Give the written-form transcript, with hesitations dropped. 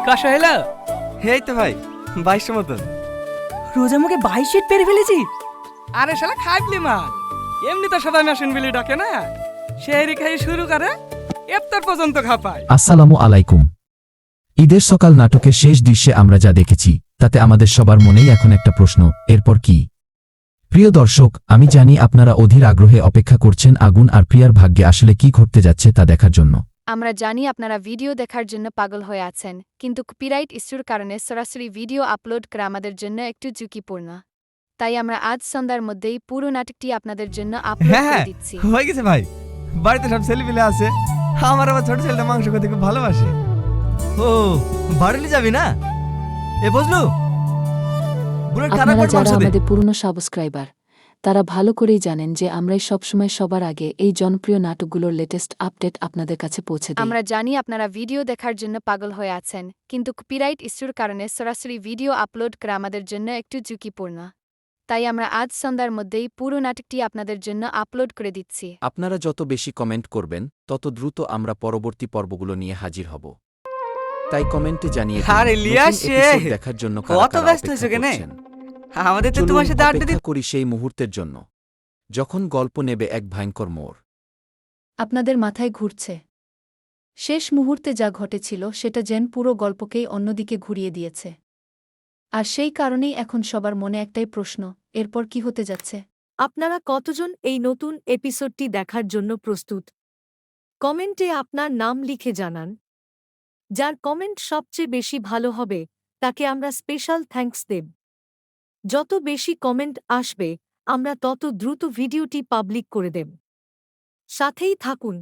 কাশা হেলা এই তো ভাই 2200 মতন। রোজা মুখে 22 শিট পেরে ফেলেছি। আরে শালা খাইবলি মাল, এমনি তো সবাই মেশিন বিলি ডাকে না, শেহরি খাই শুরু করে ইফতার পর্যন্ত খাপায়। আসসালামু আলাইকুম। ঈদের সকাল নাটকের শেষ দৃশ্যে আমরা যা দেখেছি তাতে আমাদের সবার মনেই এখন একটা প্রশ্ন, এরপর কি? প্রিয় দর্শক, আমি জানি আপনারা অধীর আগ্রহে অপেক্ষা করছেন আগুন আর প্রিয়ার ভাগ্যে আসলে কি ঘটতে যাচ্ছে তা দেখার জন্য। আমরা জানি আপনারা ভিডিও দেখার জন্য পাগল হয়ে আছেন, কিন্তু কপিরাইট ইস্যুর কারণে সরাসরি ভিডিও আপলোড করা আমাদের জন্য একটু ঝুঁকিপূর্ণ। তাই আমরা আজ সন্ধ্যার মধ্যেই পুরো নাটকটি আপনাদের জন্য আপলোড হ্যাঁ করে হ্যাঁ দিচ্ছি। হয়ে গেছে ভাই, বাড়িতে সব ছেলে পেলে আছে। আমার আবার ছোট ছেলেটা মাংস খেতে খুব ভালোবাসে। ও বাড়িতে যাবি না? এ বুঝলু, বুলেট খারাপ আপনারা করে মাংস যারা দে। আমাদের পুরনো সাবস্ক্রাইবার তারা ভালো করেই জানেন যে আমরাই সবসময় সবার আগে এই জনপ্রিয় নাটকগুলোর লেটেস্ট আপডেট আপনাদের কাছে পৌঁছে দিই। আমরা জানি আপনারা ভিডিও দেখার জন্য পাগল হয়ে আছেন, কিন্তু কপিরাইট ইস্যুর কারণে সরাসরি ভিডিও আপলোড করা আমাদের জন্য একটু ঝুঁকিপূর্ণ। তাই আমরা আজ সন্ধ্যার মধ্যেই পুরো নাটকটি আপনাদের জন্য আপলোড করে দিচ্ছি। আপনারা যত বেশি কমেন্ট করবেন তত দ্রুত আমরা পরবর্তী পর্বগুলো নিয়ে হাজির হব। তাই কমেন্টে জানিয়ে দিন আরে লিয়া নতুন এপিসোড শেখ, দেখার জন্য কত কারা কারা ব্যস্ত অপেক্ষা হয়েছো কেনে? করছেন। আমাদের তো চলুন তোমার সাথে আড্ডা অপেক্ষা করি সেই মুহূর্তের জন্য যখন গল্প নেবে এক ভয়ঙ্কর মোড়। আপনাদের মাথায় ঘুরছে শেষ মুহূর্তে যা ঘটেছিল সেটা যেন পুরো গল্পকেই অন্যদিকে ঘুরিয়ে দিয়েছে। আর সেই কারণেই এখন সবার মনে একটাই প্রশ্ন, এরপর কি হতে যাচ্ছে? আপনারা কতজন এই নতুন এপিসোডটি দেখার জন্য প্রস্তুত? কমেন্টে আপনার নাম লিখে জানান। যার কমেন্ট সবচেয়ে বেশি ভালো হবে তাকে আমরা স্পেশাল থ্যাঙ্কস দেব। যত বেশি কমেন্ট আসবে আমরা তত দ্রুত ভিডিওটি পাবলিক করে দেব। সাথেই থাকুন।